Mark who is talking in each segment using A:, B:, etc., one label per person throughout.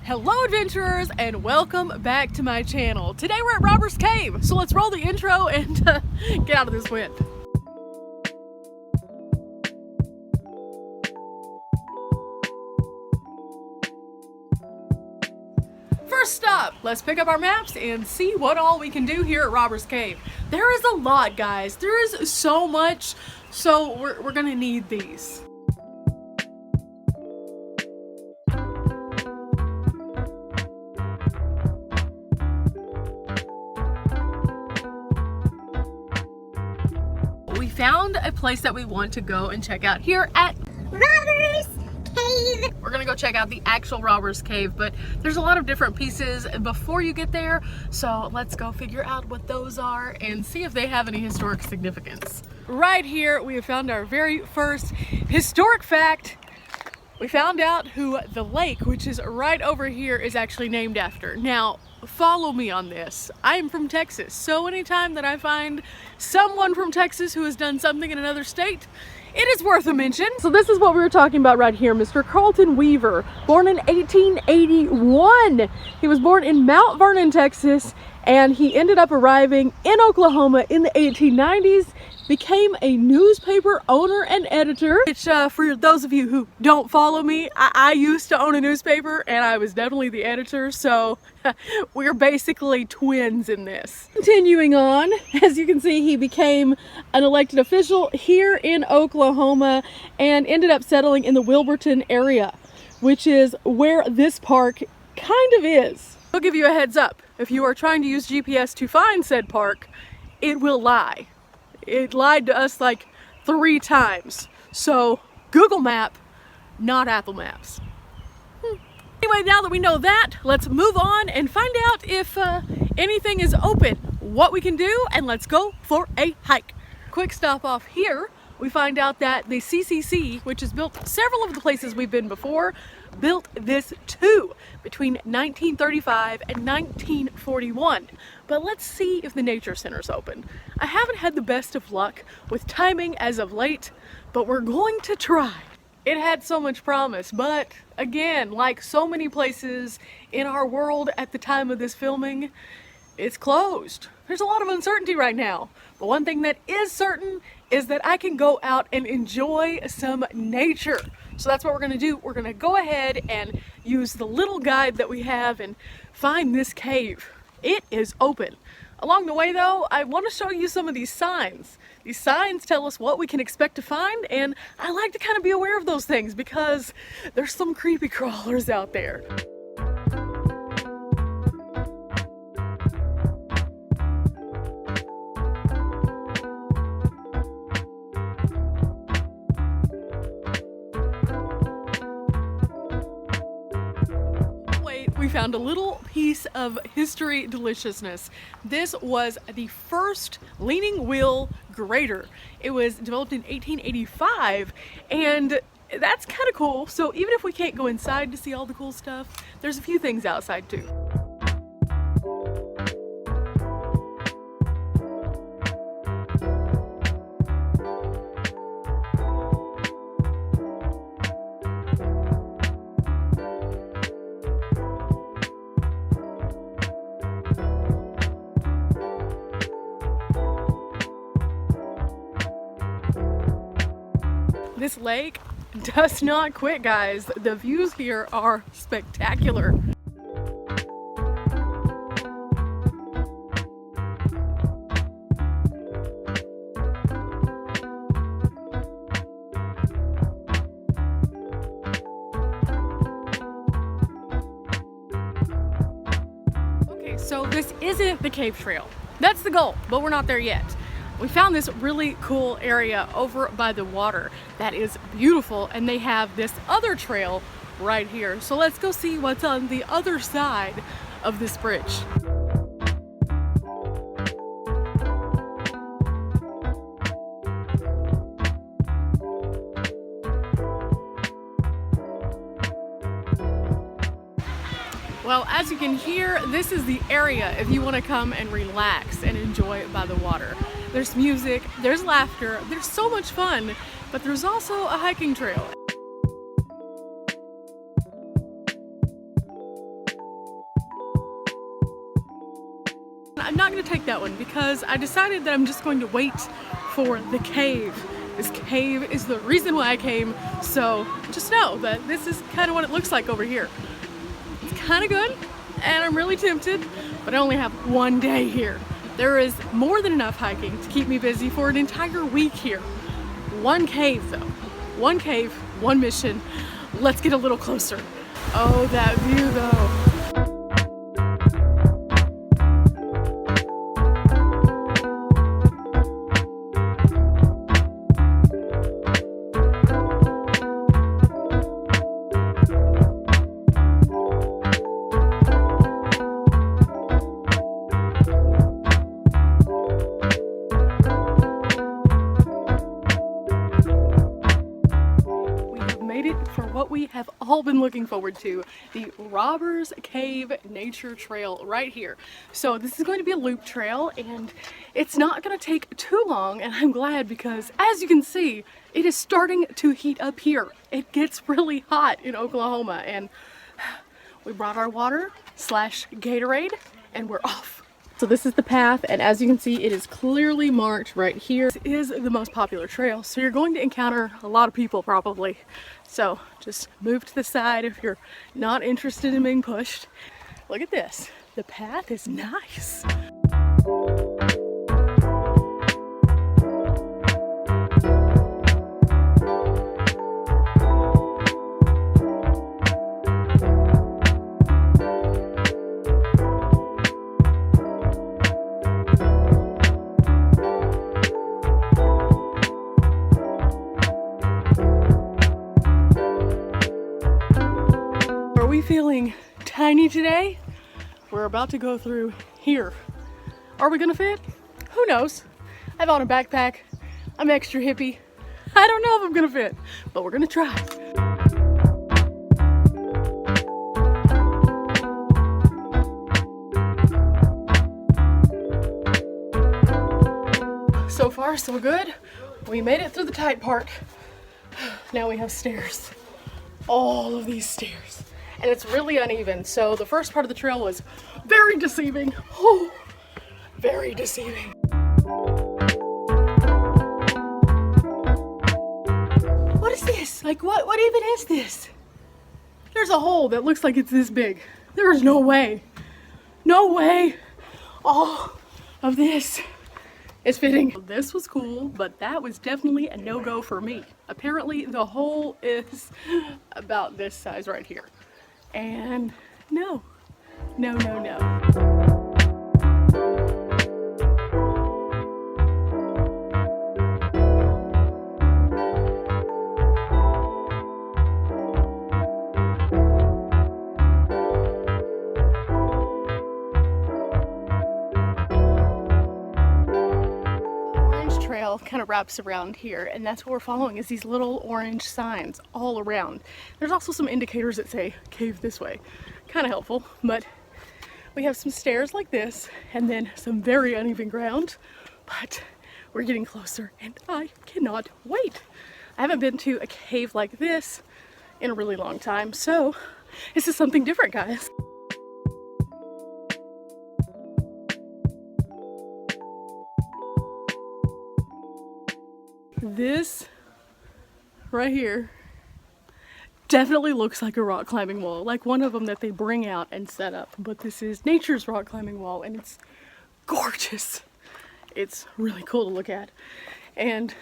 A: Hello adventurers and welcome back to my channel. Today we're at Robbers Cave, so let's roll the intro and get out of this wind. First stop, let's pick up our maps and see what all we can do here at Robbers Cave. There is a lot, guys. There is so much, so we're gonna need these. We found a place that we want to go and check out here at
B: Robbers Cave.
A: We're gonna go check out the actual Robbers Cave, but there's a lot of different pieces before you get there, so let's go figure out what those are and see if they have any historic significance. Right here, we have found our very first historic fact. We found out who the lake, which is right over here, is actually named after. Now, follow me on this. I am from Texas, so anytime that I find someone from Texas who has done something in another state, it is worth a mention. So this is what we were talking about right here. Mr. Carlton Weaver, born in 1881. He was born in Mount Vernon, Texas, and he ended up arriving in Oklahoma in the 1890s. Became a newspaper owner and editor, which for those of you who don't follow me, I used to own a newspaper and I was definitely the editor, so we're basically twins in this. Continuing on, as you can see, he became an elected official here in Oklahoma and ended up settling in the Wilburton area, which is where this park kind of is. I'll give you a heads up. If you are trying to use GPS to find said park, it will lie. It lied to us like 3 times. So Google Map, not Apple Maps. Anyway, now that we know that, let's move on and find out if anything is open, what we can do, and let's go for a hike. Quick stop off here, we find out that the CCC, which has built several of the places we've been before, built this too between 1935 and 1941. But let's see if the Nature Center's open. I haven't had the best of luck with timing as of late, but we're going to try. It had so much promise, but again, like so many places in our world at the time of this filming, it's closed. There's a lot of uncertainty right now. But one thing that is certain is that I can go out and enjoy some nature. So that's what we're gonna do. We're gonna go ahead and use the little guide that we have and find this cave. It is open. Along the way though, I want to show you some of these signs. These signs tell us what we can expect to find, and I like to kind of be aware of those things because there's some creepy crawlers out there. We found a little piece of history deliciousness. This was the first leaning wheel grater. It was developed in 1885, and that's kind of cool. So even if we can't go inside to see all the cool stuff, there's a few things outside too. This lake does not quit, guys. The views here are spectacular. Okay, so this isn't the cave trail. That's the goal, but we're not there yet. We found this really cool area over by the water that is beautiful, and they have this other trail right here. So let's go see what's on the other side of this bridge. Well, as you can hear, this is the area if you want to come and relax and enjoy by the water. There's music, there's laughter, there's so much fun, but there's also a hiking trail. I'm not going to take that one because I decided that I'm just going to wait for the cave. This cave is the reason why I came, so just know that this is kind of what it looks like over here. It's kind of good, and I'm really tempted, but I only have one day here. There is more than enough hiking to keep me busy for an entire week here. One cave though. One cave, one mission. Let's get a little closer. Oh, that view though. What we have all been looking forward to, the Robbers Cave Nature Trail right here. So this is going to be a loop trail and it's not going to take too long, and I'm glad because as you can see it is starting to heat up here. It gets really hot in Oklahoma and we brought our water / Gatorade and we're off. So this is the path, and as you can see it is clearly marked right here. This is the most popular trail, so you're going to encounter a lot of people probably. So just move to the side if you're not interested in being pushed. Look at this, the path is nice. Are we feeling tiny today? We're about to go through here. Are we gonna fit? Who knows? I've on a backpack. I'm extra hippie. I don't know if I'm gonna fit, but we're gonna try. So far, so good. We made it through the tight part. Now we have stairs. All of these stairs. And it's really uneven. So the first part of the trail was very deceiving. Oh, very deceiving. What is this? Like what even is this? There's a hole that looks like it's this big. There is no way. No way. All of this is fitting. This was cool, but that was definitely a no-go for me. Apparently the hole is about this size right here. And no, no, no, no. Trail kind of wraps around here, and that's what we're following is these little orange signs all around. There's also some indicators that say cave this way. Kind of helpful, but we have some stairs like this and then some very uneven ground, but we're getting closer and I cannot wait. I haven't been to a cave like this in a really long time, so this is something different, guys. This right here definitely looks like a rock climbing wall, like one of them that they bring out and set up, but this is nature's rock climbing wall and it's gorgeous. It's really cool to look at, and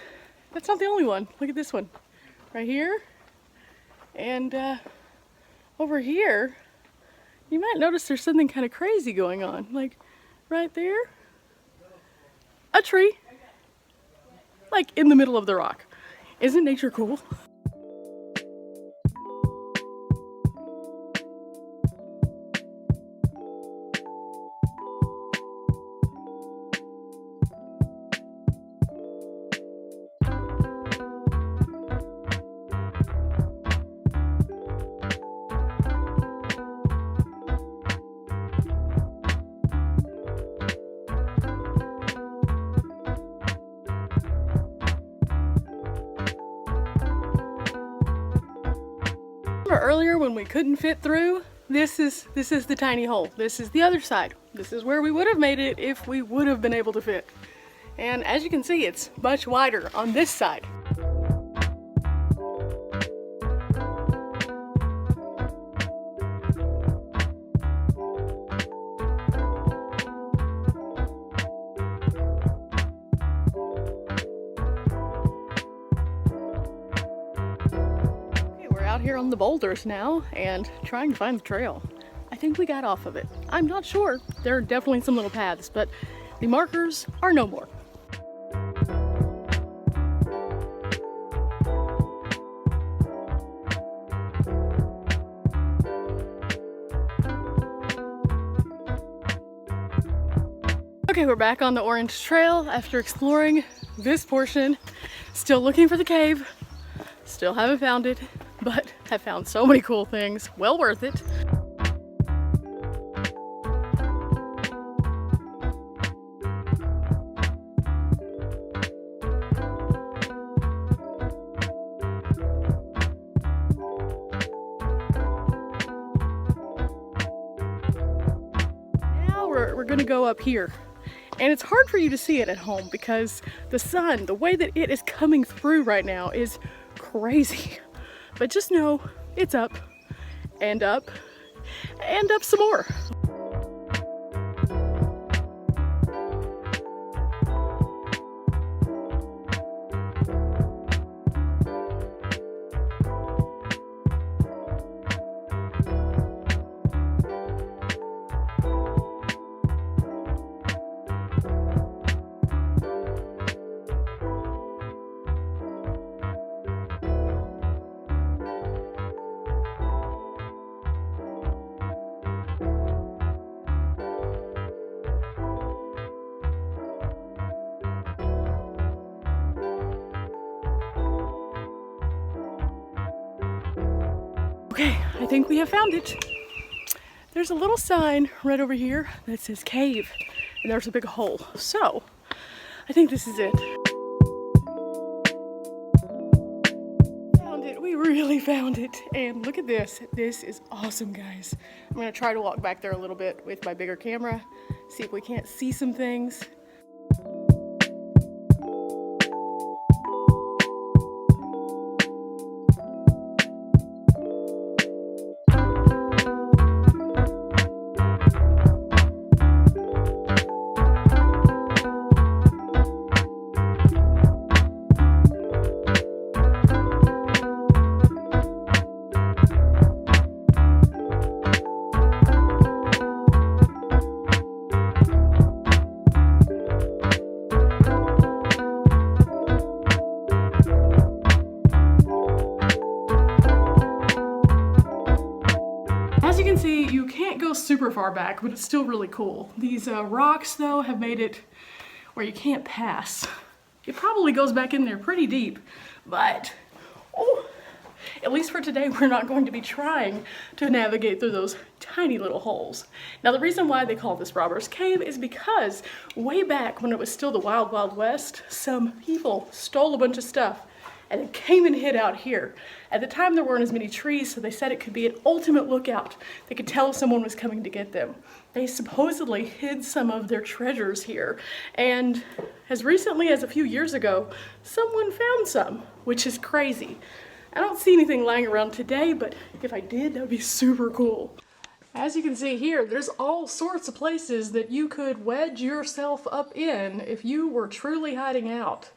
A: that's not the only one. Look at this one right here, and over here you might notice there's something kind of crazy going on, like right there, a tree. Like in the middle of the rock. Isn't nature cool? Earlier when we couldn't fit through, this is the tiny hole. This is the other side. This is where we would have made it if we would have been able to fit. And as you can see, it's much wider on this side. Out here on the boulders now and trying to find the trail. I think we got off of it. I'm not sure. There are definitely some little paths, but the markers are no more. Okay, we're back on the orange trail after exploring this portion. Still looking for the cave. Still haven't found it, but have found so many cool things. Well worth it. Now we're gonna go up here. And it's hard for you to see it at home because the sun, the way that it is coming through right now is crazy. But just know it's up and up and up some more. Okay, I think we have found it. There's a little sign right over here that says cave, and there's a big hole. So, I think this is it. Found it, we really found it. And look at this, this is awesome, guys. I'm gonna try to walk back there a little bit with my bigger camera, see if we can't see some things. As you can see, you can't go super far back, but it's still really cool. These rocks, though, have made it where you can't pass. It probably goes back in there pretty deep, but oh, at least for today, we're not going to be trying to navigate through those tiny little holes. Now, the reason why they call this Robber's Cave is because way back when it was still the Wild Wild West, some people stole a bunch of stuff and it came and hid out here. At the time, there weren't as many trees, so they said it could be an ultimate lookout. They could tell if someone was coming to get them. They supposedly hid some of their treasures here, and as recently as a few years ago, someone found some, which is crazy. I don't see anything lying around today, but if I did, that would be super cool. As you can see here, there's all sorts of places that you could wedge yourself up in if you were truly hiding out.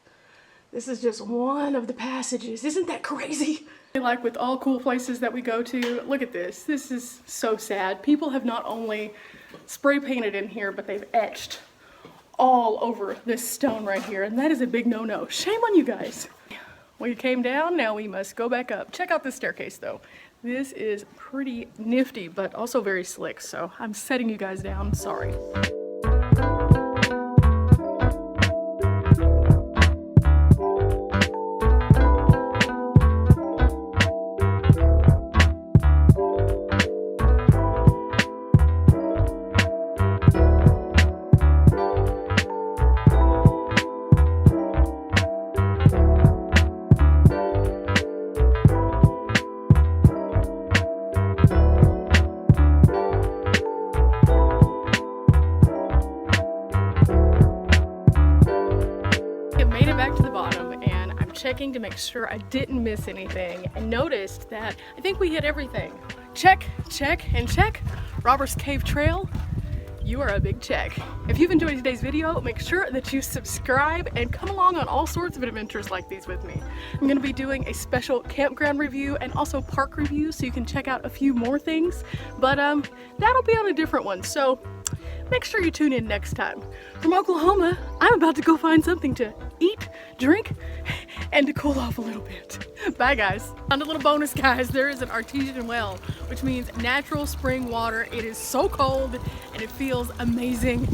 A: This is just one of the passages. Isn't that crazy? Like with all cool places that we go to, look at this. This is so sad. People have not only spray painted in here, but they've etched all over this stone right here. And that is a big no-no. Shame on you guys. We came down, now we must go back up. Check out this staircase though. This is pretty nifty, but also very slick. So I'm setting you guys down, sorry. checking to make sure I didn't miss anything and noticed that I think we hit everything. Check, check, and check. Robbers Cave Trail, you are a big check. If you've enjoyed today's video, make sure that you subscribe and come along on all sorts of adventures like these with me. I'm gonna be doing a special campground review and also park review, so you can check out a few more things, but that'll be on a different one, so make sure you tune in next time. From Oklahoma, I'm about to go find something to eat, drink, and to cool off a little bit. Bye guys. On a little bonus guys, there is an artesian well, which means natural spring water. It is so cold and it feels amazing.